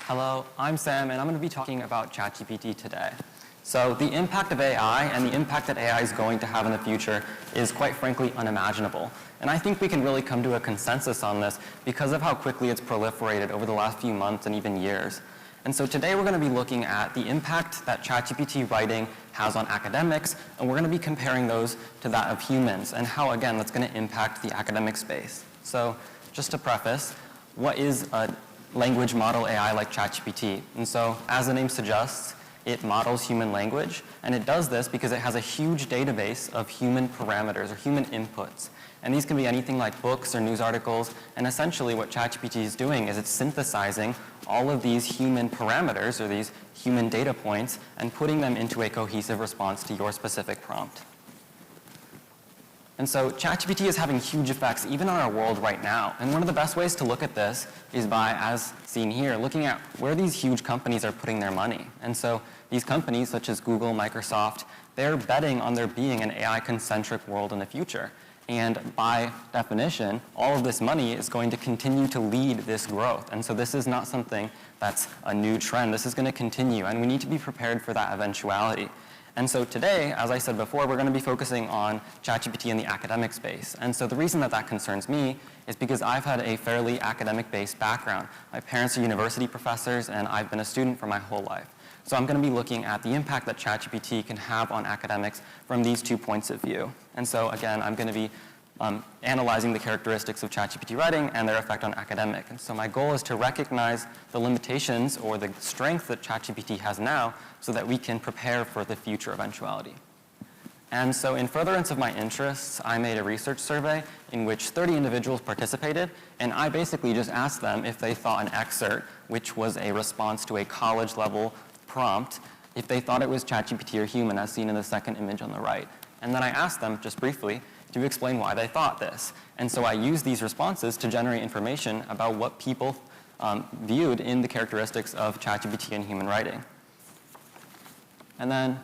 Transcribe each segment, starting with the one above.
Hello, I'm Sam, and I'm going to be talking about ChatGPT today. So the impact of AI and the impact that AI is going to have in the future is quite frankly unimaginable. And I think we can really come to a consensus on this because of how quickly it's proliferated over the last few months and even years. And so today we're going to be looking at the impact that ChatGPT writing has on academics, and we're going to be comparing those to that of humans and how, again, that's going to impact the academic space. So just to preface, what is a language model AI like ChatGPT? And so, as the name suggests, it models human language, and it does this because it has a huge database of human parameters or human inputs. And these can be anything like books or news articles, and essentially what ChatGPT is doing is it's synthesizing all of these human parameters or these human data points and putting them into a cohesive response to your specific prompt. And so ChatGPT is having huge effects even on our world right now. And one of the best ways to look at this is by, as seen here, looking at where these huge companies are putting their money. And so these companies, such as Google, Microsoft, they're betting on there being an AI-concentric world in the future. And by definition, all of this money is going to continue to lead this growth. And so this is not something that's a new trend. This is going to continue, and we need to be prepared for that eventuality. And so today, as I said before, we're going to be focusing on ChatGPT in the academic space. And so the reason that that concerns me is because I've had a fairly academic-based background. My parents are university professors, and I've been a student for my whole life. So I'm going to be looking at the impact that ChatGPT can have on academics from these 2 points of view. And so again, I'm going to be analyzing the characteristics of ChatGPT writing and their effect on academic. And so my goal is to recognize the limitations or the strength that ChatGPT has now so that we can prepare for the future eventuality. And so in furtherance of my interests, I made a research survey in which 30 individuals participated, and I basically just asked them if they thought an excerpt, which was a response to a college-level prompt, if they thought it was ChatGPT or human, as seen in the second image on the right. And then I asked them, just briefly, to explain why they thought this. And so I used these responses to generate information about what people viewed in the characteristics of ChatGPT and human writing. And then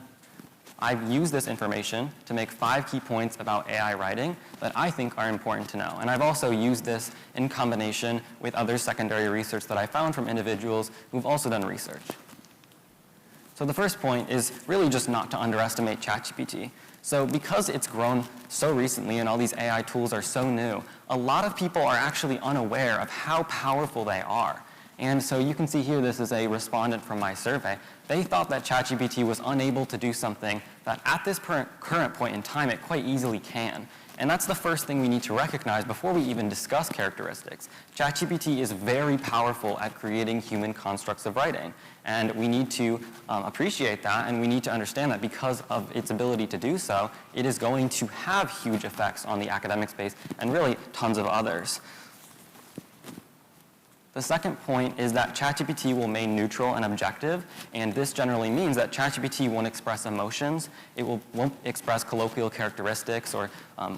I've used this information to make 5 key points about AI writing that I think are important to know. And I've also used this in combination with other secondary research that I found from individuals who've also done research. So the first point is really just not to underestimate ChatGPT. So because it's grown so recently and all these AI tools are so new, a lot of people are actually unaware of how powerful they are. And so you can see here, this is a respondent from my survey. They thought that ChatGPT was unable to do something that at this current point in time, it quite easily can. And that's the first thing we need to recognize before we even discuss characteristics. ChatGPT is very powerful at creating human constructs of writing. And we need to appreciate that, and we need to understand that because of its ability to do so, it is going to have huge effects on the academic space and really tons of others. The second point is that ChatGPT will remain neutral and objective, and this generally means that ChatGPT won't express emotions, it won't express colloquial characteristics or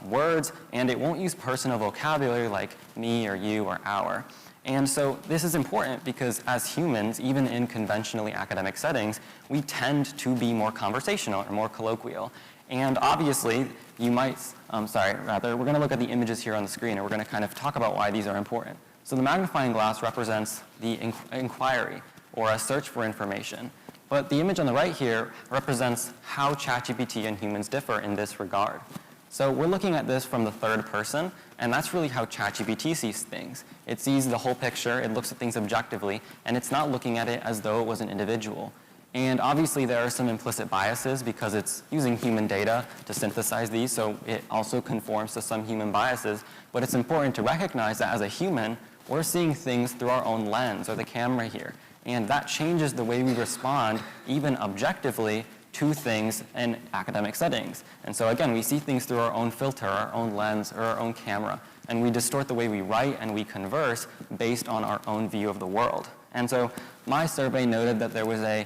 words, and it won't use personal vocabulary like me or you or our. And so this is important because as humans, even in conventionally academic settings, we tend to be more conversational or more colloquial. And obviously, you might, we're going to look at the images here on the screen, and we're going to kind of talk about why these are important. So the magnifying glass represents the inquiry, or a search for information. But the image on the right here represents how ChatGPT and humans differ in this regard. So we're looking at this from the third person, and that's really how ChatGPT sees things. It sees the whole picture, it looks at things objectively, and it's not looking at it as though it was an individual. And obviously there are some implicit biases because it's using human data to synthesize these, so it also conforms to some human biases. But it's important to recognize that as a human, we're seeing things through our own lens, or the camera here. And that changes the way we respond, even objectively, to things in academic settings. And so again, we see things through our own filter, our own lens, or our own camera. And we distort the way we write and we converse based on our own view of the world. And so my survey noted that there was a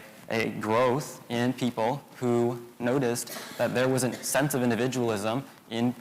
growth in people who noticed that there was a sense of individualism in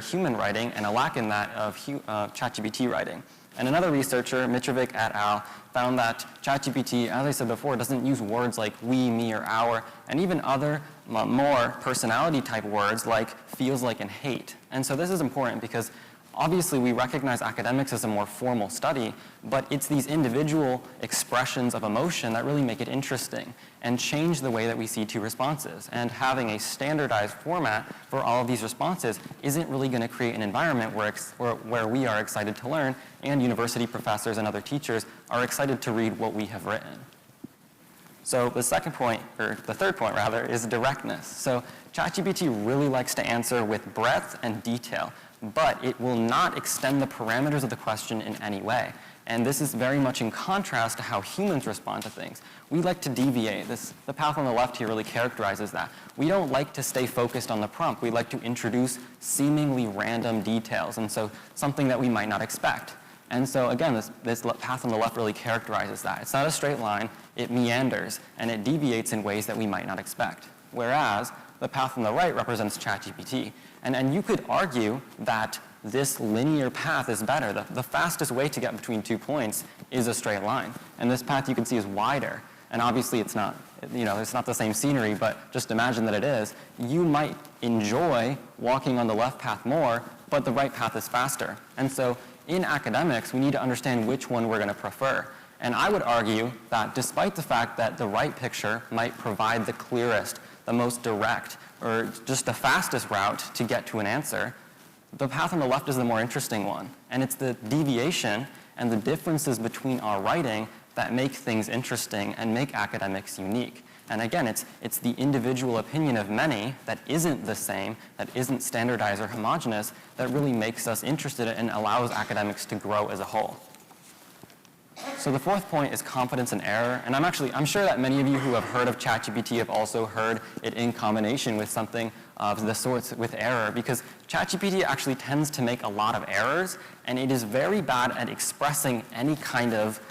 human writing and a lack in that of ChatGPT writing. And another researcher, Mitrovic et al., found that ChatGPT, as I said before, doesn't use words like we, me, or our, and even other more personality type words like feels like and hate. And so this is important because obviously we recognize academics as a more formal study, but it's these individual expressions of emotion that really make it interesting and change the way that we see two responses. And having a standardized format for all of these responses isn't really going to create an environment where we are excited to learn and university professors and other teachers are excited to read what we have written. So the second point, or the third point rather, is directness. So ChatGPT really likes to answer with breadth and detail, but it will not extend the parameters of the question in any way. And this is very much in contrast to how humans respond to things. We like to deviate. The path on the left here really characterizes that. We don't like to stay focused on the prompt. We like to introduce seemingly random details, and so something that we might not expect. And so again, this path on the left really characterizes that. It's not a straight line, it meanders, and it deviates in ways that we might not expect. Whereas the path on the right represents ChatGPT. And you could argue that this linear path is better. The fastest way to get between 2 points is a straight line. And this path you can see is wider. And obviously it's not, it's not the same scenery, but just imagine that it is. You might enjoy walking on the left path more, but the right path is faster. And so in academics, we need to understand which one we're going to prefer. And I would argue that despite the fact that the right picture might provide the clearest, the most direct, or just the fastest route to get to an answer, the path on the left is the more interesting one. And it's the deviation and the differences between our writing that make things interesting and make academics unique. And again, it's the individual opinion of many that isn't the same, that isn't standardized or homogeneous, that really makes us interested and allows academics to grow as a whole. So the fourth point is confidence in error. And I'm sure that many of you who have heard of ChatGPT have also heard it in combination with something of the sorts with error, because ChatGPT actually tends to make a lot of errors, and it is very bad at expressing any kind of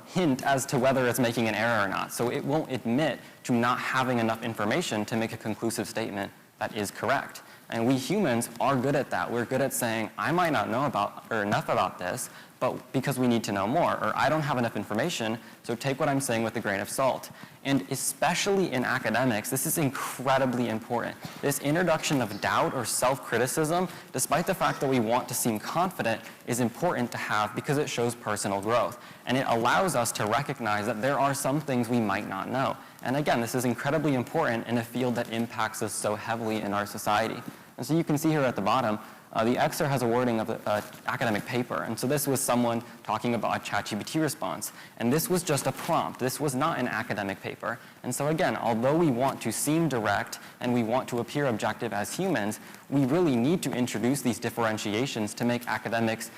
hint as to whether it's making an error or not. So it won't admit to not having enough information to make a conclusive statement that is correct. And we humans are good at that. We're good at saying, I might not know enough about this, but because we need to know more, or I don't have enough information, so take what I'm saying with a grain of salt. And especially in academics, this is incredibly important. This introduction of doubt or self-criticism, despite the fact that we want to seem confident, is important to have because it shows personal growth. And it allows us to recognize that there are some things we might not know. And again, this is incredibly important in a field that impacts us so heavily in our society. And so you can see here at the bottom, the excerpt has a wording of an academic paper. And so this was someone talking about a ChatGPT response. And this was just a prompt. This was not an academic paper. And so again, although we want to seem direct and we want to appear objective as humans, we really need to introduce these differentiations to make academics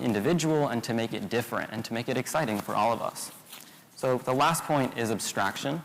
individual and to make it different and to make it exciting for all of us. So the last point is abstraction.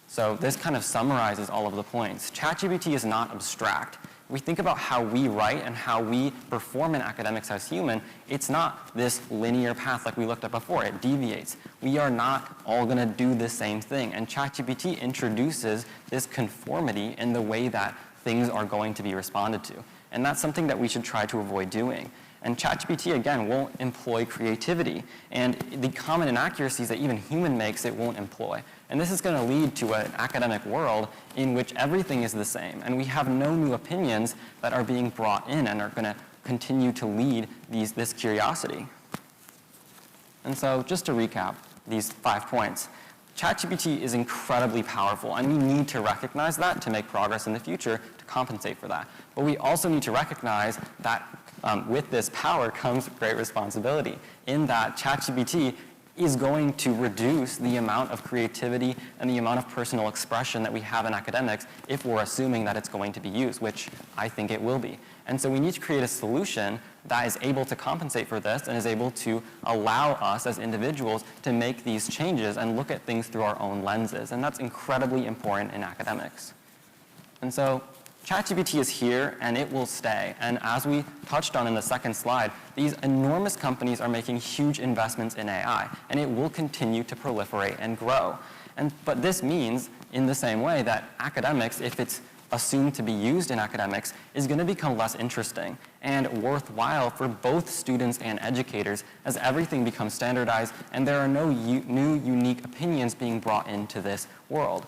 So this kind of summarizes all of the points. ChatGPT is not abstract. We think about how we write and how we perform in academics as human, it's not this linear path like we looked at before. It deviates. We are not all going to do the same thing. And ChatGPT introduces this conformity in the way that things are going to be responded to. And that's something that we should try to avoid doing. And ChatGPT, again, won't employ creativity. And the common inaccuracies that even human makes, it won't employ. And this is going to lead to an academic world in which everything is the same. And we have no new opinions that are being brought in and are going to continue to lead this curiosity. And so just to recap these 5 points, ChatGPT is incredibly powerful, and we need to recognize that to make progress in the future to compensate for that. But we also need to recognize that with this power comes great responsibility, in that ChatGPT is going to reduce the amount of creativity and the amount of personal expression that we have in academics if we're assuming that it's going to be used, which I think it will be. And so we need to create a solution that is able to compensate for this and is able to allow us as individuals to make these changes and look at things through our own lenses. And that's incredibly important in academics. And so ChatGPT is here and it will stay. And as we touched on in the second slide, these enormous companies are making huge investments in AI, and it will continue to proliferate and grow. But this means, in the same way, that academics, if it's assumed to be used in academics, is going to become less interesting and worthwhile for both students and educators as everything becomes standardized and there are no new unique opinions being brought into this world.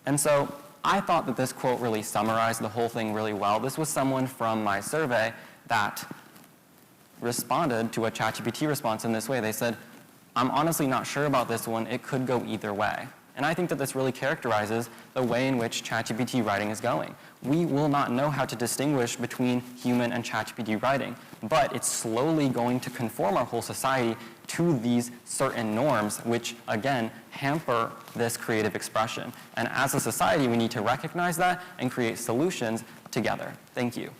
And so I thought that this quote really summarized the whole thing really well. This was someone from my survey that responded to a ChatGPT response in this way. They said, I'm honestly not sure about this one. It could go either way. And I think that this really characterizes the way in which ChatGPT writing is going. We will not know how to distinguish between human and ChatGPT writing, but it's slowly going to conform our whole society to these certain norms, which, again, hamper this creative expression. And as a society, we need to recognize that and create solutions together. Thank you.